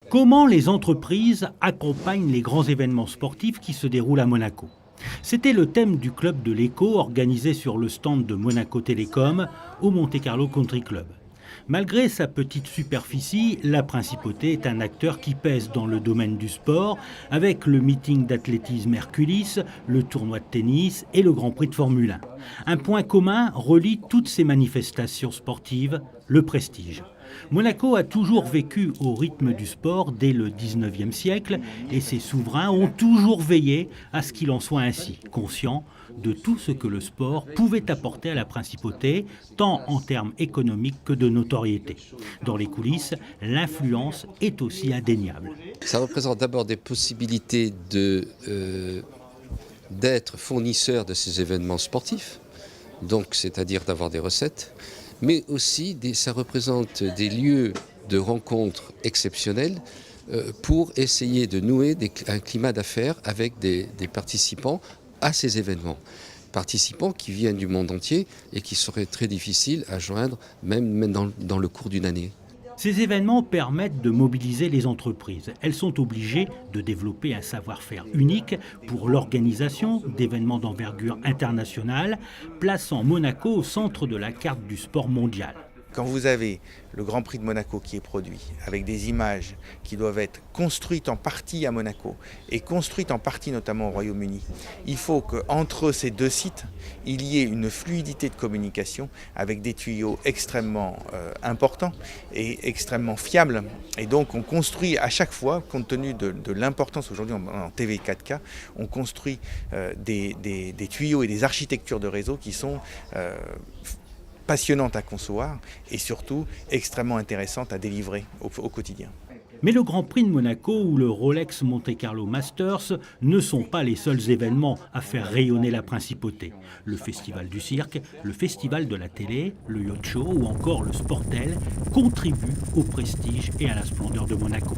Comment les entreprises accompagnent les grands événements sportifs qui se déroulent à Monaco? C'était le thème du club de l'écho organisé sur le stand de Monaco Télécom au Monte Carlo Country Club. Malgré sa petite superficie, la Principauté est un acteur qui pèse dans le domaine du sport avec le meeting d'athlétisme Herculis, le tournoi de tennis et le Grand Prix de Formule 1. Un point commun relie toutes ces manifestations sportives, le prestige. Monaco a toujours vécu au rythme du sport dès le 19e siècle et ses souverains ont toujours veillé à ce qu'il en soit ainsi, conscients de tout ce que le sport pouvait apporter à la principauté, tant en termes économiques que de notoriété. Dans les coulisses, l'influence est aussi indéniable. Ça représente d'abord des possibilités d'être fournisseur de ces événements sportifs, donc c'est-à-dire d'avoir des recettes, mais aussi ça représente des lieux de rencontres exceptionnels pour essayer de nouer un climat d'affaires avec des participants à ces événements. Participants qui viennent du monde entier et qui seraient très difficiles à joindre même dans le cours d'une année. Ces événements permettent de mobiliser les entreprises. Elles sont obligées de développer un savoir-faire unique pour l'organisation d'événements d'envergure internationale, plaçant Monaco au centre de la carte du sport mondial. Quand vous avez le Grand Prix de Monaco qui est produit, avec des images qui doivent être construites en partie à Monaco et construites en partie notamment au Royaume-Uni, il faut qu'entre ces deux sites, il y ait une fluidité de communication avec des tuyaux extrêmement importants et extrêmement fiables. Et donc on construit à chaque fois, compte tenu de l'importance aujourd'hui en TV 4K, on construit des tuyaux et des architectures de réseau qui sont passionnante à concevoir et surtout extrêmement intéressante à délivrer au quotidien. Mais le Grand Prix de Monaco ou le Rolex Monte Carlo Masters ne sont pas les seuls événements à faire rayonner la principauté. Le festival du cirque, le festival de la télé, le yacht show ou encore le Sportel contribuent au prestige et à la splendeur de Monaco.